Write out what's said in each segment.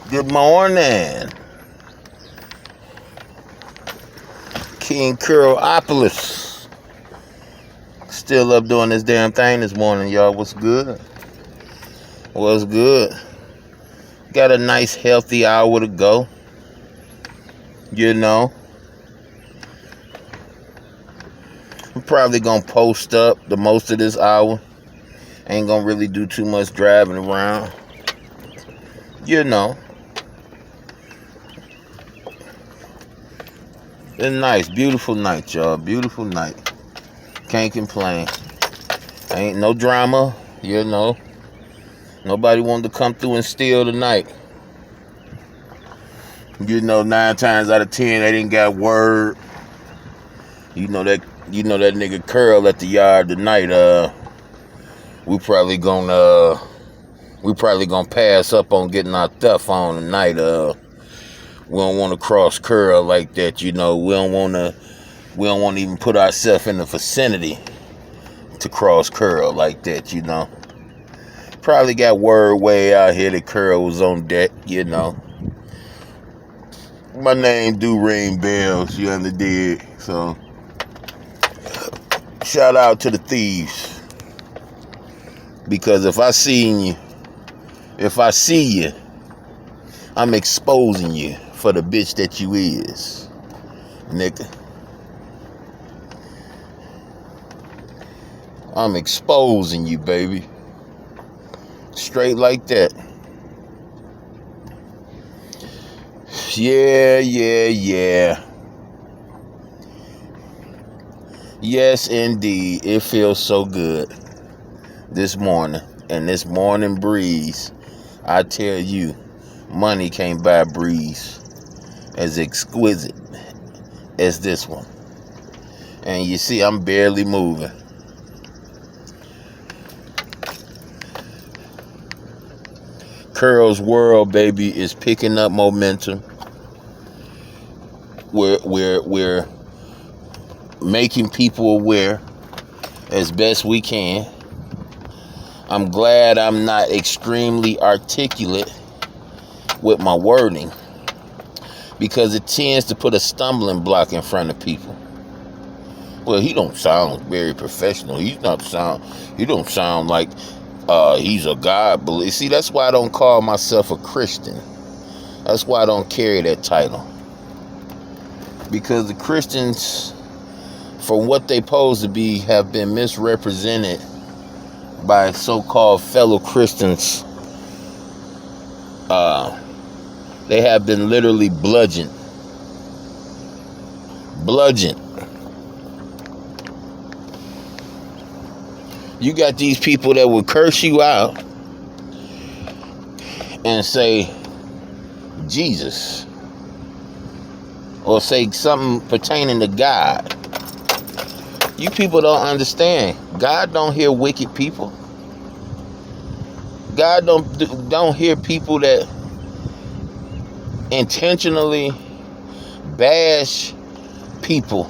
Good morning, King Curlopolis. Still up doing this damn thing this morning, y'all. What's good? What's good? Got a nice, healthy hour to go. You know, I'm probably gonna post up the most of this hour. Ain't gonna really do too much driving around. You know, it's nice, beautiful night, y'all. Beautiful night. Can't complain. Ain't no drama, you know. Nobody wanted to come through and steal tonight. You know, 9 times out of 10, they didn't got word. You know that nigga Curl at the yard tonight. We probably gonna pass up on getting our stuff on tonight. We don't want to cross Curl like that. You know, we don't want to even put ourselves in the vicinity to cross Curl like that. You know, probably got word way out here that Curl was on deck. You know. My name do ring bells, you understand? So, shout out to the thieves. Because if I see you, I'm exposing you for the bitch that you is, nigga. I'm exposing you, baby. Straight like that. Yeah. Yes, indeed. It feels so good this morning. And this morning breeze, I tell you, money can't buy breeze as exquisite as this one. And you see, I'm barely moving. Curl's world, baby, is picking up momentum. We're making people aware as best we can. I'm glad I'm not extremely articulate with my wording, because it tends to put a stumbling block in front of people. Well, he don't sound very professional. He don't sound like he's a God believer. See, that's why I don't call myself a Christian. That's why I don't carry that title. Because the Christians, for what they pose to be, have been misrepresented by so-called fellow Christians. They have been literally bludgeoned. You got these people that will curse you out and say Jesus, or say something pertaining to God. You people don't understand. God don't hear wicked people. God don't hear people that intentionally bash people,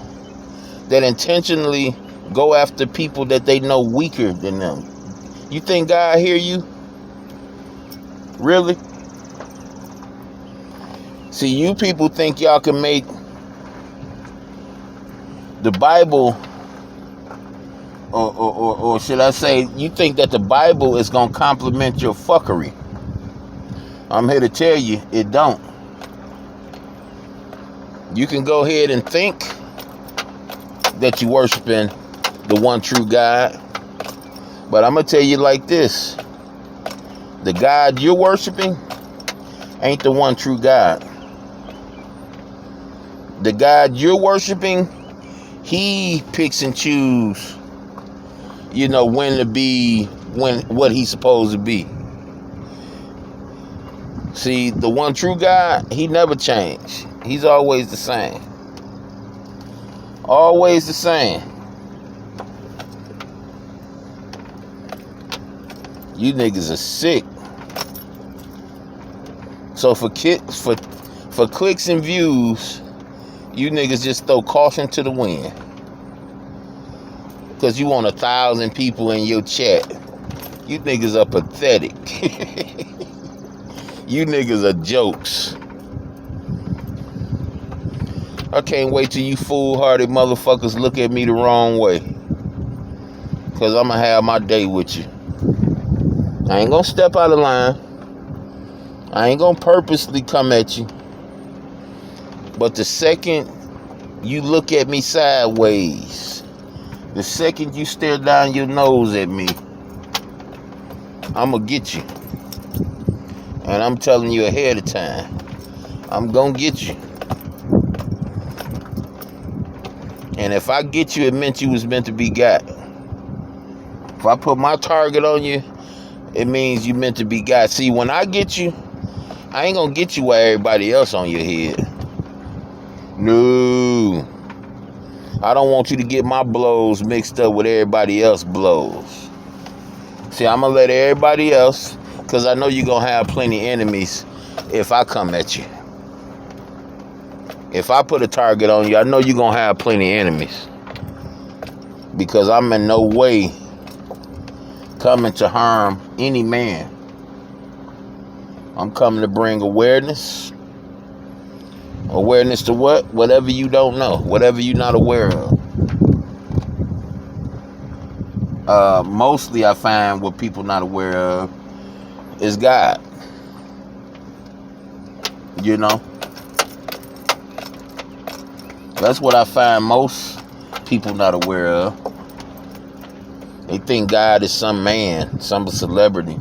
that intentionally go after people that they know weaker than them. You think God hear you? Really? See, you people think y'all can make the Bible, or should I say, you think that the Bible is going to complement your fuckery. I'm here to tell you, it don't. You can go ahead and think that you're worshiping the one true God, but I'm going to tell you like this. The God you're worshiping ain't the one true God. The God you're worshiping, he picks and chooses, when to be, what he's supposed to be. See, the one true God, he never changed. He's always the same. Always the same. You niggas are sick. So for clicks and views, you niggas just throw caution to the wind. Because you want 1,000 people in your chat. You niggas are pathetic. You niggas are jokes. I can't wait till you foolhardy motherfuckers look at me the wrong way. Because I'm going to have my day with you. I ain't going to step out of line. I ain't going to purposely come at you. But the second you look at me sideways, the second you stare down your nose at me, I'm going to get you. And I'm telling you ahead of time, I'm going to get you. And if I get you, it meant you was meant to be got. If I put my target on you, it means you meant to be got. See, when I get you, I ain't gonna get you while everybody else on your head. No. I don't want you to get my blows mixed up with everybody else's blows. See, I'm gonna let everybody else, because I know you're gonna have plenty of enemies if I come at you. If I put a target on you, I know you're gonna have plenty of enemies. Because I'm in no way coming to harm any man. I'm coming to bring awareness. Awareness to what? Whatever you don't know. Whatever you're not aware of. Mostly I find what people not aware of is God. You know? That's what I find most people not aware of. They think God is some man, some celebrity.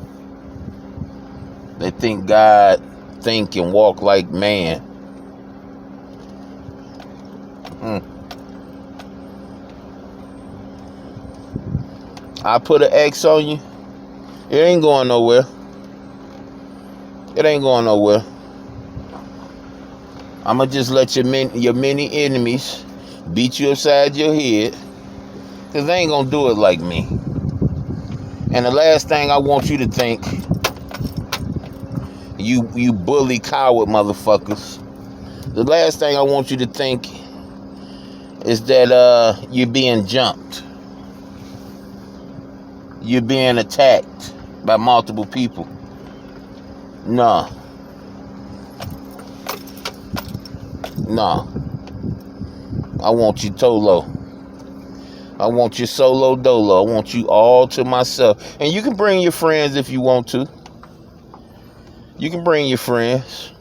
They think God think and walk like man. I put an X on you, it ain't going nowhere. It ain't going nowhere. I'ma just let your many enemies beat you upside your head, because they ain't gonna do it like me. And the last thing I want you to think, you bully coward motherfuckers, the last thing I want you to think is that you're being jumped. You're being attacked by multiple people. No. No. I want you solo. I want you solo dolo. I want you all to myself. And you can bring your friends if you want to. You can bring your friends.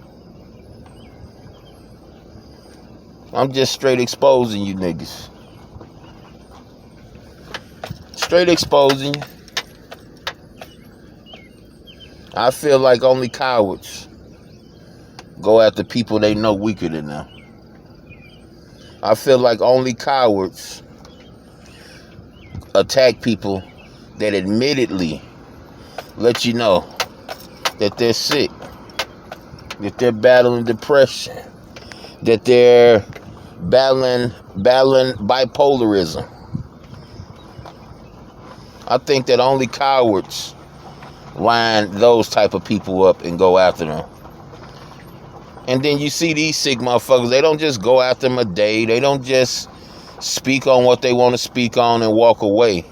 I'm just straight exposing you niggas. Straight exposing you. I feel like only cowards go after people they know weaker than them. I feel like only cowards attack people that admittedly let you know that they're sick, that they're battling depression, that they're battling bipolarism. I think that only cowards line those type of people up and go after them. And then you see these sick motherfuckers, they don't just go after them a day. They don't just speak on what they want to speak on and walk away.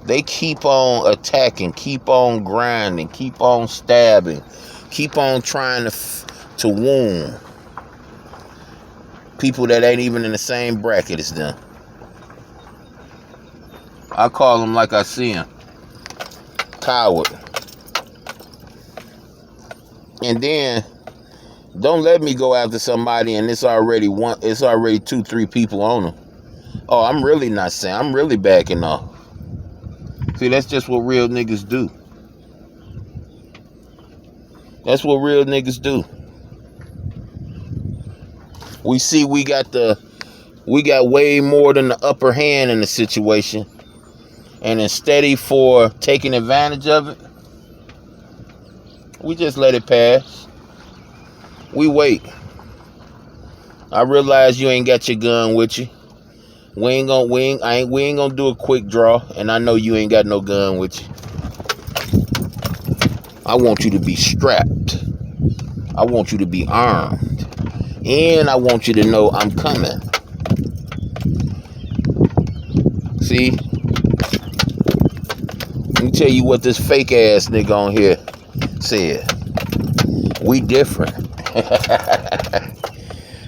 They keep on attacking, keep on grinding, keep on stabbing, keep on trying to wound people that ain't even in the same bracket as them. I call them like I see them. Coward. And then don't let me go after somebody and it's already 2-3 people on them. Oh, I'm really not saying, I'm really backing off. See, that's just what real niggas do. That's what real niggas do. We see we got way more than the upper hand in the situation. And instead for taking advantage of it, we just let it pass. We wait. I realize you ain't got your gun with you. We ain't gonna do a quick draw, and I know you ain't got no gun with you. I want you to be strapped. I want you to be armed. And I want you to know I'm coming. See? Let me tell you what this fake ass nigga on here said. We different.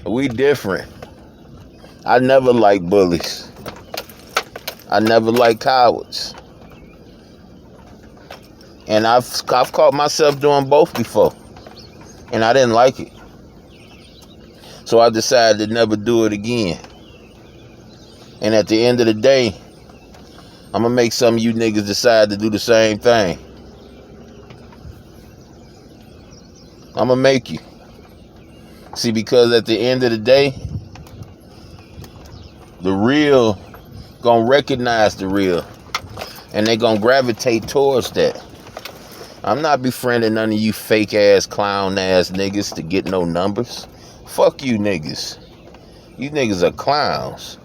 We different. I never liked bullies. I never liked cowards. And I've caught myself doing both before. And I didn't like it. So I decided to never do it again. And at the end of the day, I'm going to make some of you niggas decide to do the same thing. I'm going to make you. See, because at the end of the day, the real going to recognize the real. And they going to gravitate towards that. I'm not befriending none of you fake-ass, clown-ass niggas to get no numbers. Fuck you niggas. You niggas are clowns.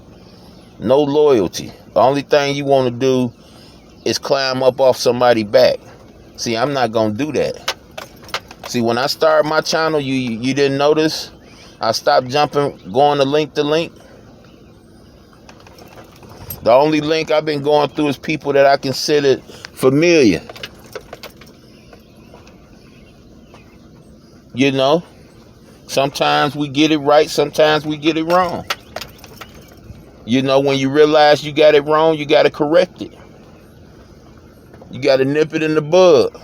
No loyalty. The only thing you want to do is climb up off somebody's back. See, I'm not going to do that. See, when I started my channel, you didn't notice? I stopped jumping, going to link to link. The only link I've been going through is people that I considered familiar. You know? Sometimes we get it right, sometimes we get it wrong. You know, when you realize you got it wrong, you got to correct it. You got to nip it in the bud.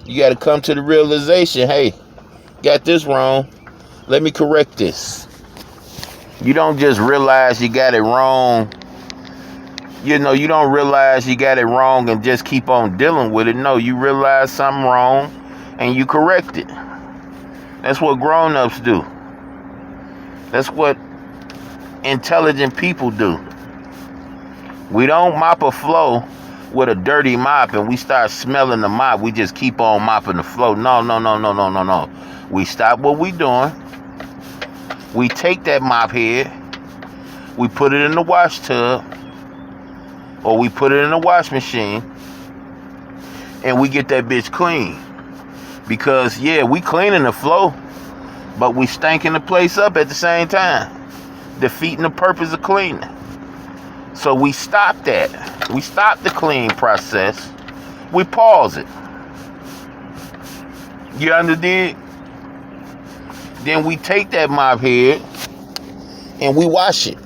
You got to come to the realization, hey, got this wrong. Let me correct this. You don't just realize you got it wrong. You know, you don't realize you got it wrong and just keep on dealing with it. No, you realize something wrong and you correct it. That's what grown-ups do. That's what intelligent people do. We don't mop a floor with a dirty mop and we start smelling the mop. We just keep on mopping the floor. No. We stop what we doing. We take that mop head. We put it in the wash tub. Or we put it in the wash machine. And we get that bitch clean. Because, yeah, we cleaning the floor. But we stanking the place up at the same time. Defeating the purpose of cleaning. So we stop that. We stop the clean process. We pause it. You understand? Then we take that mop head and we wash it.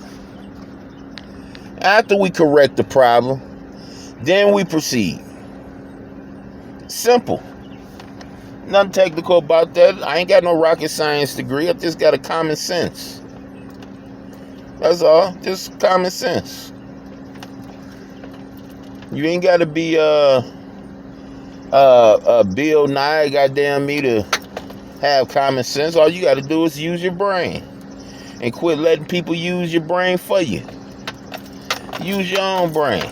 After we correct the problem, then we proceed. Simple. Nothing technical about that. I ain't got no rocket science degree. I just got a common sense. That's all. Just common sense. You ain't got to be Bill Nye, goddamn me, to have common sense. All you got to do is use your brain. And quit letting people use your brain for you. Use your own brain.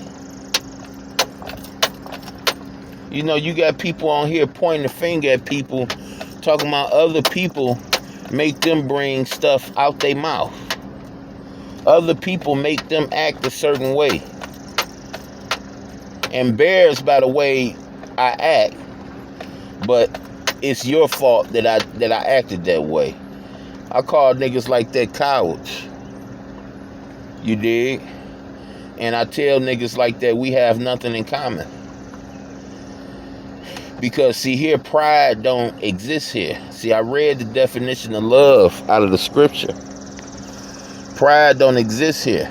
You know, you got people on here pointing the finger at people, talking about other people make them bring stuff out their mouth. Other people make them act a certain way. Embarrassed by the way I act, but it's your fault that I acted that way. I call niggas like that cowards. You dig? And I tell niggas like that we have nothing in common. Because, see, here, pride don't exist here. See, I read the definition of love out of the scripture. Pride don't exist here.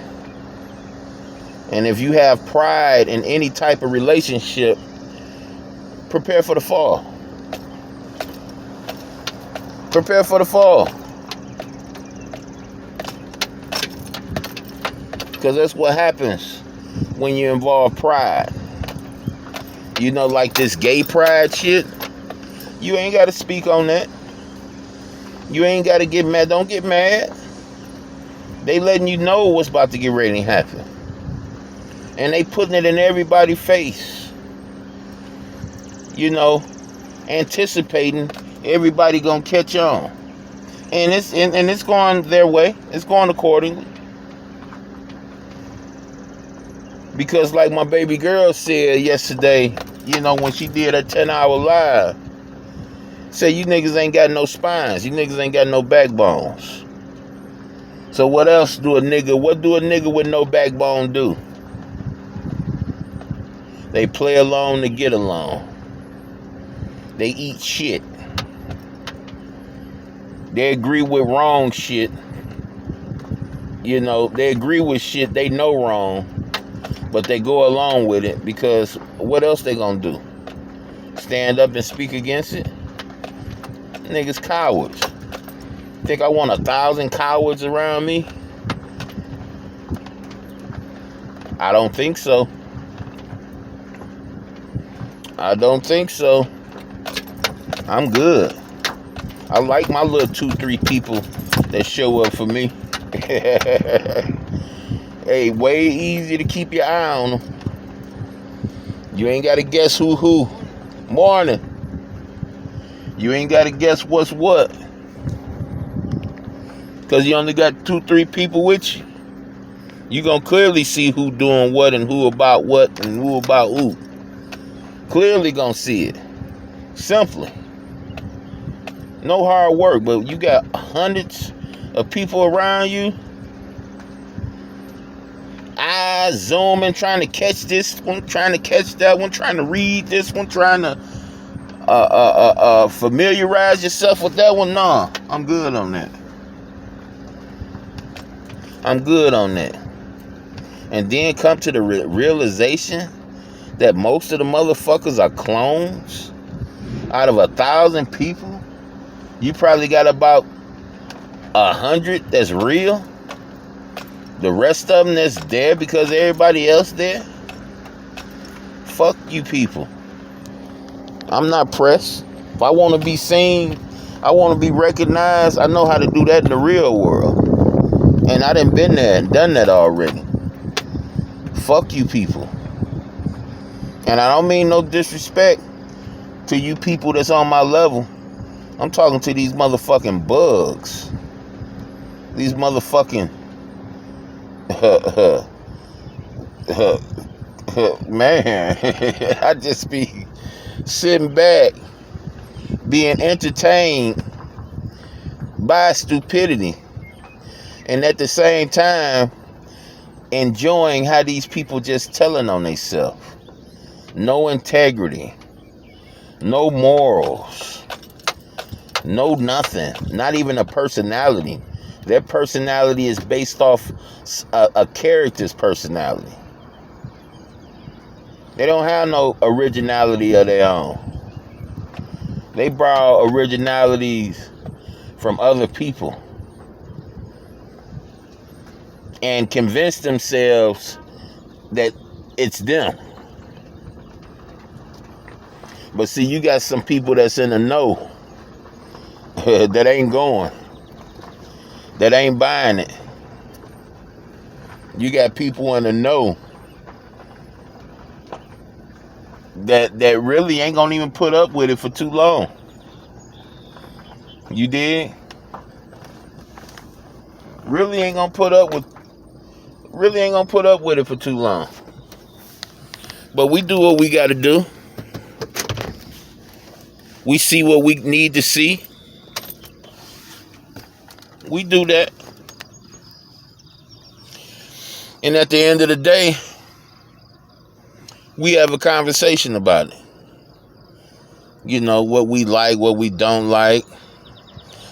And if you have pride in any type of relationship, prepare for the fall. Prepare for the fall. Because that's what happens when you involve pride. You know, like this gay pride shit. You ain't got to speak on that. You ain't got to get mad. Don't get mad. They letting you know what's about to get ready to happen. And they putting it in everybody's face. You know, anticipating everybody gonna catch on. And it's going their way. It's going accordingly. Because like my baby girl said yesterday, you know, when she did her 10-hour live, said you niggas ain't got no spines. You niggas ain't got no backbones. So what do a nigga with no backbone do? They play along to get along. They eat shit. They agree with wrong shit. You know, they agree with shit they know wrong, but they go along with it because what else they gonna do? Stand up and speak against it? Niggas cowards. Think I want 1,000 cowards around me? I don't think so. I don't think so. I'm good. I like my little 2-3 people that show up for me. Hey, way easy to keep your eye on them. You ain't got to guess who. Morning. You ain't got to guess what's what. Because you only got 2-3 people with you. You going to clearly see who doing what and who about what and who about who. Clearly going to see it. Simply. No hard work, but you got hundreds of people around you. Eyes zooming, trying to catch this one, trying to catch that one, trying to read this one, trying to familiarize yourself with that one. Nah, I'm good on that. I'm good on that. And then come to the realization that most of the motherfuckers are clones. Out of 1,000 people, you probably got about 100 that's real. The rest of them that's there because everybody else there. Fuck you people. I'm not pressed. If I want to be seen, I want to be recognized, I know how to do that in the real world. And I done been there and done that already. Fuck you people. And I don't mean no disrespect to you people that's on my level. I'm talking to these motherfucking bugs. These motherfucking man. I just be sitting back being entertained by stupidity, and at the same time enjoying how these people just telling on themselves. No integrity, no morals, no nothing, not even a personality. Their personality is based off a character's personality. They don't have no originality of their own. They borrow originalities from other people and convince themselves that it's them. But see, you got some people that's in the know that ain't going, that ain't buying it. You got people in the know that really ain't gonna even put up with it for too long. You did? Really ain't gonna put up with it for too long. But we do what we gotta do. We see what we need to see. We do that. And at the end of the day, we have a conversation about it. You know, what we like, what we don't like,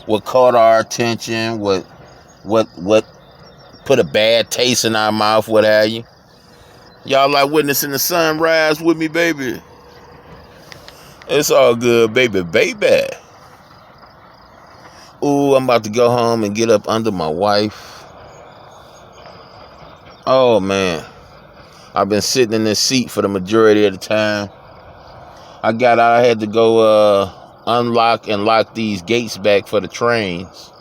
what caught our attention, what put a bad taste in our mouth, what have you. Y'all like witnessing the sunrise with me, baby? It's all good, baby. Ooh, I'm about to go home and get up under my wife. Oh, man. I've been sitting in this seat for the majority of the time. I had to go unlock and lock these gates back for the trains.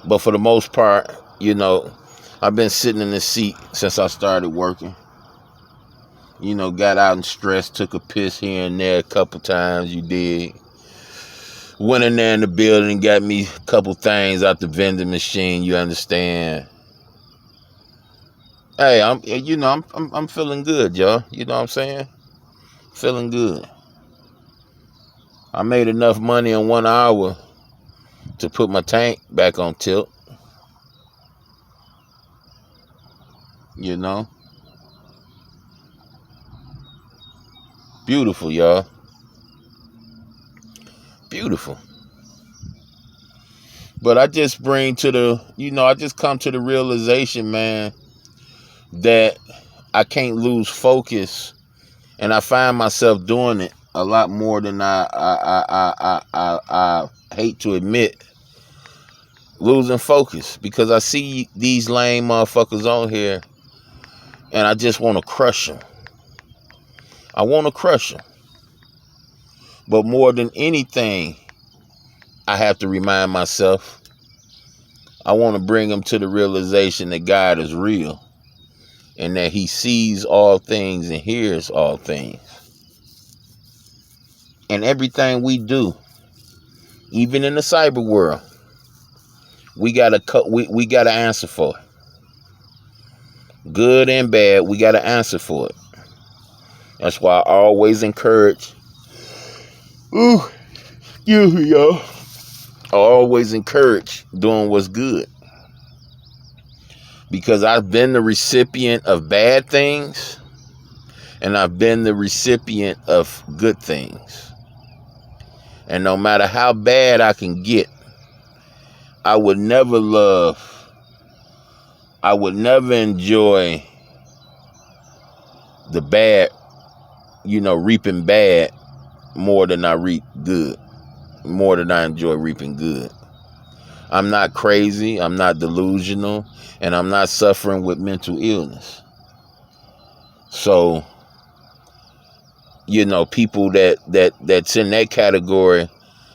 But for the most part, you know, I've been sitting in this seat since I started working. You know, got out and stressed, took a piss here and there a couple times, you did. Went in there in the building, got me a couple things out the vending machine, you understand. Hey, I'm feeling good, y'all. You know what I'm saying? Feeling good. I made enough money in 1 hour to put my tank back on tilt. You know? Beautiful, y'all. Beautiful. But I just bring to the, I just come to the realization, man, that I can't lose focus, and I find myself doing it a lot more than I hate to admit, losing focus, because I see these lame motherfuckers on here, and I just want to crush them. I want to crush them. But more than anything, I have to remind myself, I want to bring them to the realization that God is real, and that he sees all things and hears all things. And everything we do, even in the cyber world, we gotta answer for it. Good and bad, we gotta answer for it. That's why I always encourage. Y'all. I always encourage doing what's good, because I've been the recipient of bad things, and I've been the recipient of good things. And no matter how bad I can get, I would never enjoy the bad, reaping bad more than I reap good, more than I enjoy reaping good. I'm not crazy, I'm not delusional, and I'm not suffering with mental illness. So, people that's in that category,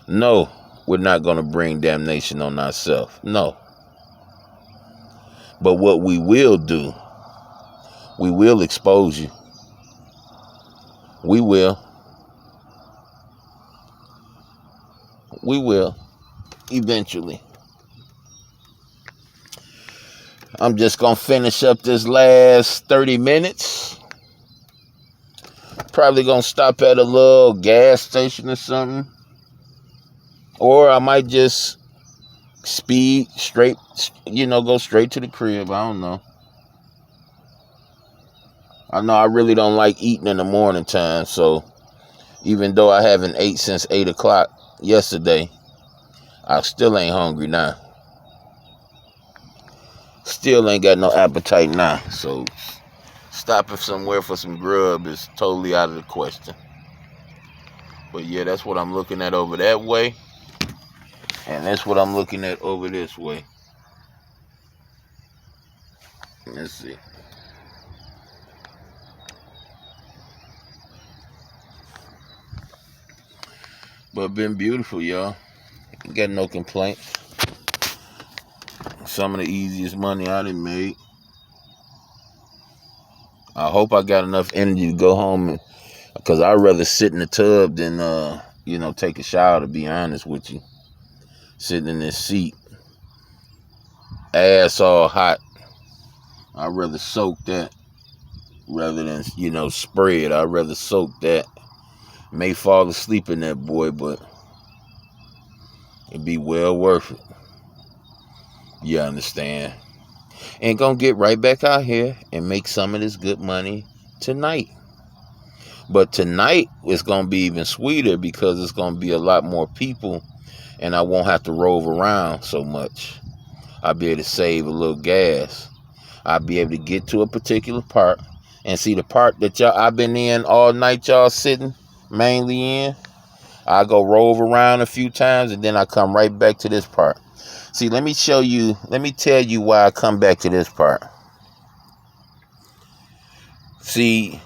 no, we're not going to bring damnation on ourselves. No. But what we will do, we will expose you. We will. We will. Eventually. I'm just going to finish up this last 30 minutes. Probably going to stop at a little gas station or something. Or I might just speed straight, go straight to the crib. I don't know. I know I really don't like eating in the morning time, so even though I haven't ate since 8 o'clock yesterday, I still ain't hungry now. Still ain't got no appetite now, so stopping somewhere for some grub is totally out of the question. But yeah, that's what I'm looking at over that way, and that's what I'm looking at over this way. Let's see. But been beautiful, y'all. Got no complaints. Some of the easiest money I done made. I hope I got enough energy to go home, because I'd rather sit in the tub than take a shower, to be honest with you. Sitting in this seat, ass all hot. I'd rather soak that rather than spray it. I'd rather soak that. May fall asleep in that boy, but it'd be well worth it. You understand? And gonna get right back out here and make some of this good money tonight. But tonight is gonna be even sweeter, because it's gonna be a lot more people, and I won't have to rove around so much. I'll be able to save a little gas. I'll be able to get to a particular part and see the part that I've been in all night, y'all sitting mainly in. I go rove around a few times, and then I come right back to this part. See, let me tell you why I come back to this part. See,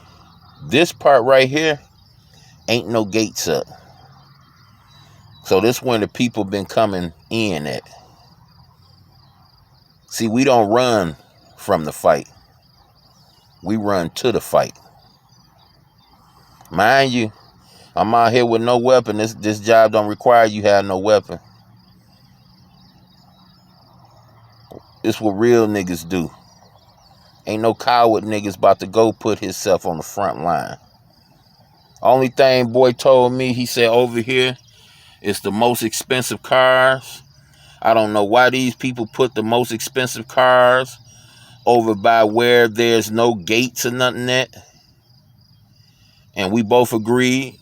this part right here ain't no gates up. So this when the people been coming in at. See, we don't run from the fight. We run to the fight. Mind you, I'm out here with no weapon. This job don't require you have no weapon. It's what real niggas do. Ain't no coward niggas about to go put himself on the front line. Only thing boy told me, he said over here, it's the most expensive cars. I don't know why these people put the most expensive cars over by where there's no gates or nothing at. And we both agreed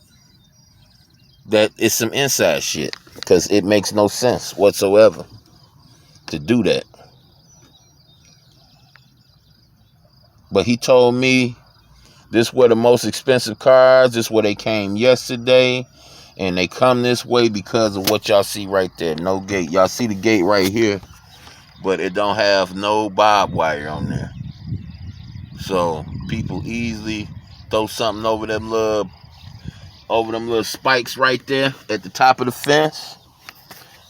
that it's some inside shit, because it makes no sense whatsoever. to do that. But he told me this were the most expensive cars. This where they came yesterday. And they come this way because of what y'all see right there. No gate. Y'all see the gate right here. But it don't have no barbed wire on there. So people easily throw something over them little spikes right there at the top of the fence.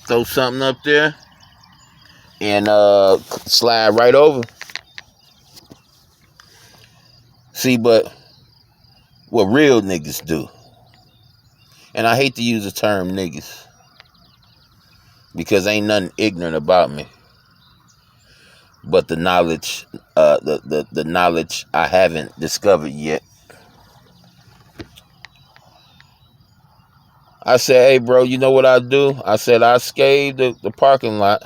Throw something up there. And slide right over. See, but what real niggas do. And I hate to use the term niggas. Because ain't nothing ignorant about me. But the knowledge, the knowledge I haven't discovered yet. I said, hey, bro, you know what I do? I said, I scave the parking lot.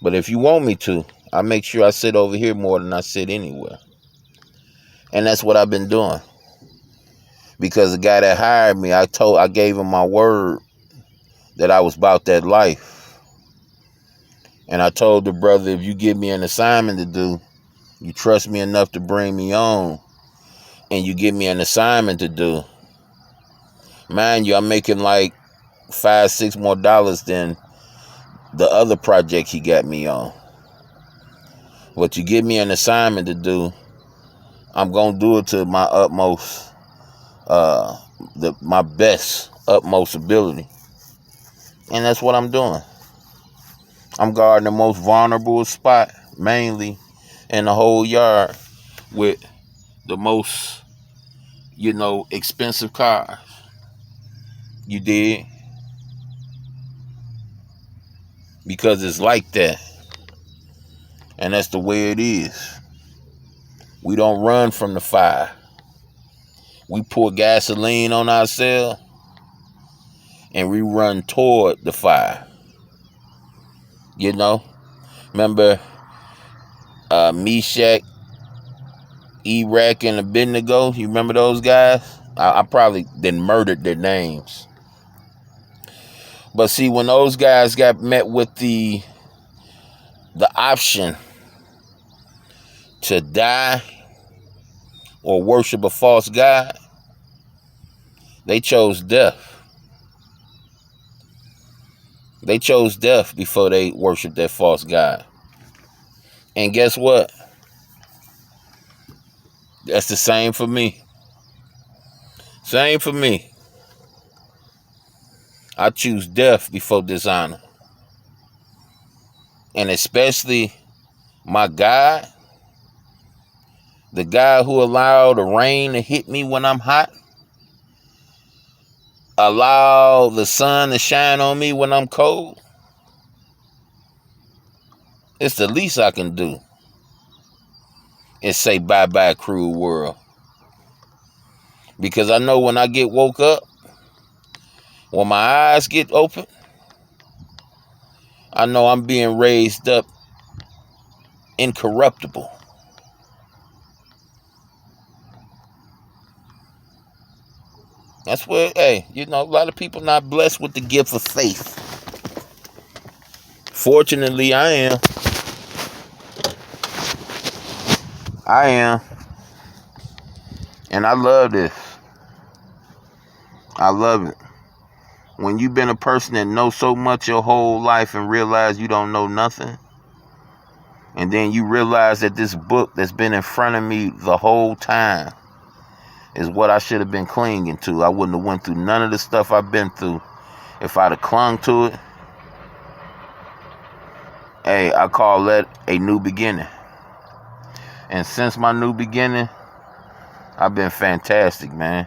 But if you want me to, I make sure I sit over here more than I sit anywhere. And that's what I've been doing. Because the guy that hired me, I gave him my word that I was about that life. And I told the brother, if you give me an assignment to do, you trust me enough to bring me on, and you give me an assignment to do, mind you, I'm making like $5-6 more than the other project he got me on. But you give me an assignment to do, I'm gonna do it to my utmost, my best, utmost ability. And that's what I'm doing. I'm guarding the most vulnerable spot, mainly in the whole yard, with the most, expensive cars. You did? Because it's like that. And that's the way it is. We don't run from the fire. We pour gasoline on ourselves and we run toward the fire. Remember Meshach, Iraq, and Abednego? You remember those guys? I probably then murdered their names. But see, when those guys got met with the option to die or worship a false god, they chose death. They chose death before they worshiped that false god. And guess what? That's the same for me. Same for me. I choose death before dishonor. And especially my God, the God who allowed the rain to hit me when I'm hot, allow the sun to shine on me when I'm cold. It's the least I can do is say bye-bye, cruel world. Because I know when I get woke up, when my eyes get open, I know I'm being raised up incorruptible. That's where, a lot of people not blessed with the gift of faith. Fortunately, I am. And I love this. I love it. When you've been a person that knows so much your whole life and realize you don't know nothing, and then you realize that this book that's been in front of me the whole time is what I should have been clinging to. I wouldn't have went through none of the stuff I've been through if I'd have clung to it. Hey, I call that a new beginning. And since my new beginning, I've been fantastic, man.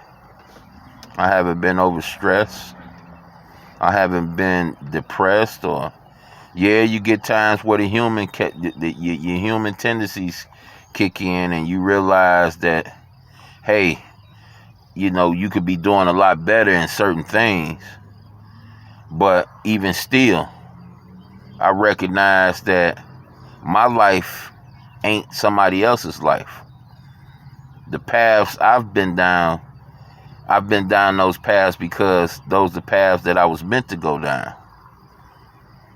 I haven't been overstressed. I haven't been depressed or... Yeah, you get times where your human tendencies kick in and you realize that, hey, you could be doing a lot better in certain things. But even still, I recognize that my life ain't somebody else's life. The paths I've been down those paths because those are the paths that I was meant to go down.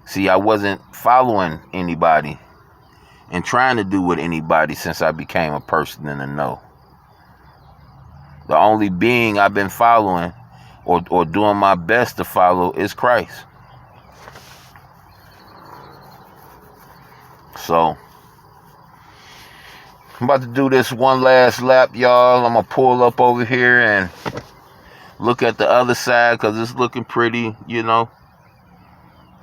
See, I wasn't following anybody and trying to do with anybody since I became a person in the know. The only being I've been following or doing my best to follow is Christ. So, I'm about to do this one last lap, y'all. I'm going to pull up over here and look at the other side because it's looking pretty, you know.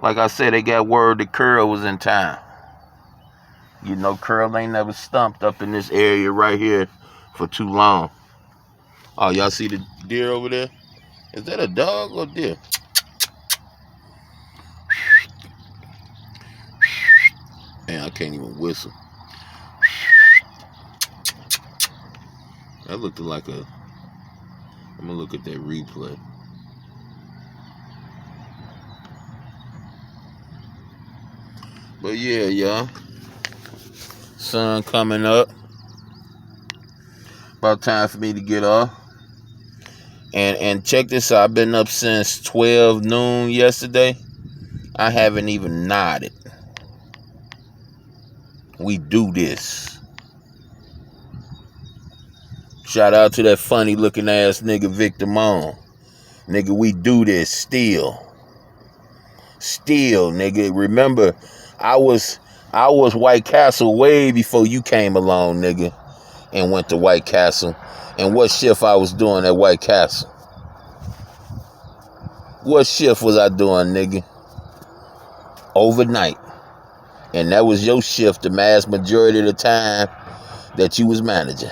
Like I said, they got word that Curl was in town. You know, Curl ain't never stumped up in this area right here for too long. Oh, y'all see the deer over there? Is that a dog or deer? Man, I can't even whistle. That looked like a... I'm gonna look at that replay. But yeah, y'all. Sun coming up. About time for me to get off. And check this out. I've been up since 12 noon yesterday. I haven't even nodded. We do this. Shout out to that funny looking ass nigga Victor Moan. Nigga, we do this still. Still, nigga. Remember, I was White Castle way before you came along, nigga, and went to White Castle. And what shift I was doing at White Castle? What shift was I doing, nigga? Overnight. And that was your shift the vast majority of the time that you was managing.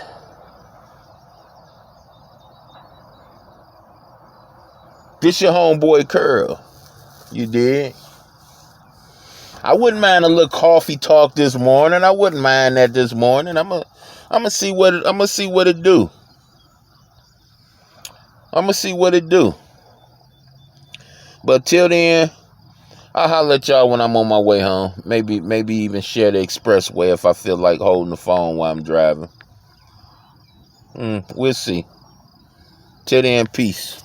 This your homeboy Curl. You did. I wouldn't mind a little coffee talk this morning. I wouldn't mind that this morning. I'm gonna see what it do. I'm gonna see what it do. But till then, I'll holler at y'all when I'm on my way home. Maybe even share the expressway if I feel like holding the phone while I'm driving. We'll see. Till then, peace.